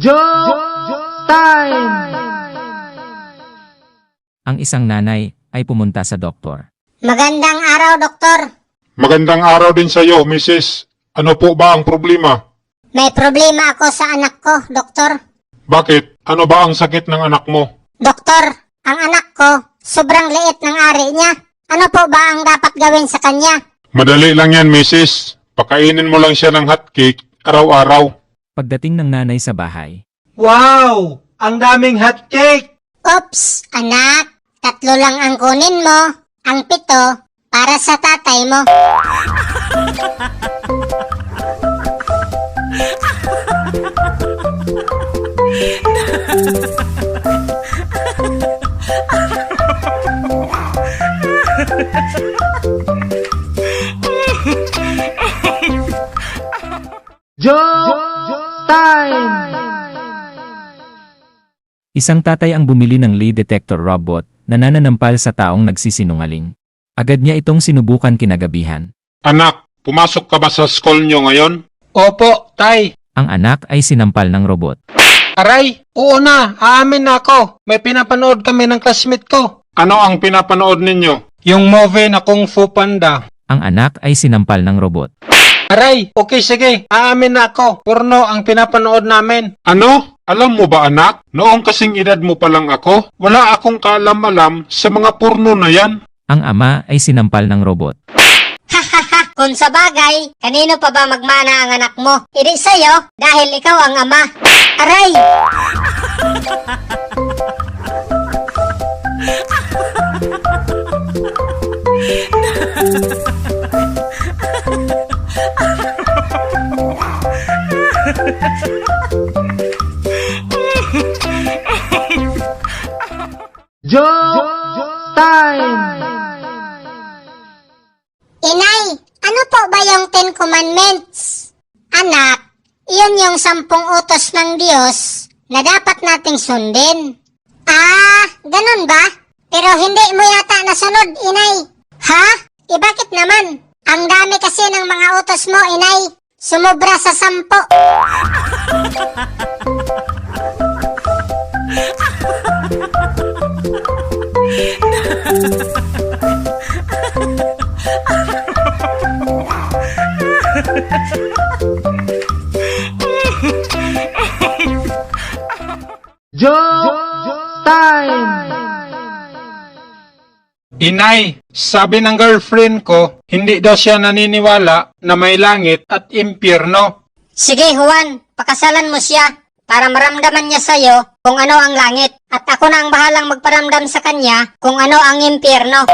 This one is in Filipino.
Joke time! Ang isang nanay ay pumunta sa doktor. Magandang araw, Doktor. Magandang araw din sa iyo, Mrs. Ano po ba ang problema? May problema ako sa anak ko, Doktor. Bakit? Ano ba ang sakit ng anak mo? Doktor, ang anak ko, sobrang liit ng ari niya. Ano po ba ang dapat gawin sa kanya? Madali lang yan, Mrs. Pakainin mo lang siya ng hotcake araw-araw. Pagdating ng nanay sa bahay, Wow! Ang daming hotcake! Oops, anak. 3 lang ang kunin mo. Ang 7 para sa tatay mo. Joke time! isang tatay ang bumili ng lie detector robot na nananampal sa taong nagsisinungaling. Agad niya itong sinubukan kinagabihan. Anak, pumasok ka ba sa school nyo ngayon? Opo, tay. Ang anak ay sinampal ng robot. Aray, oo na, aamin na ako. May pinapanood kami ng classmate ko. Ano ang pinapanood ninyo? Yung movie na Kung Fu Panda. Ang anak ay sinampal ng robot. Aray, okay sige, aamin na ako. Porno ang pinapanood namin. Ano? Alam mo ba, anak? Noong kasing edad mo pa lang ako, wala akong kaalam-alam sa mga porno na yan. Ang ama ay sinampal ng robot. Hahaha, kung sa bagay, kanino pa ba magmana ang anak mo? Hindi sa'yo, dahil ikaw ang ama. Aray! Joke time! Inay, ano po ba yung 10 Commandments? Anak, iyon yung 10 utos ng Diyos na dapat nating sundin. Ah, ganun ba? Pero hindi mo yata nasunod, Inay. Ha? Bakit naman? Ang dami kasi ng mga utos mo, Inay. Sumobra sa 10. Joke time! Inay, sabi ng girlfriend ko, hindi daw siya naniniwala na may langit at impyerno. Sige, Juan, pakasalan mo siya para maramdaman niya sa'yo kung ano ang langit. At ako na ang bahalang magparamdam sa kanya kung ano ang impyerno.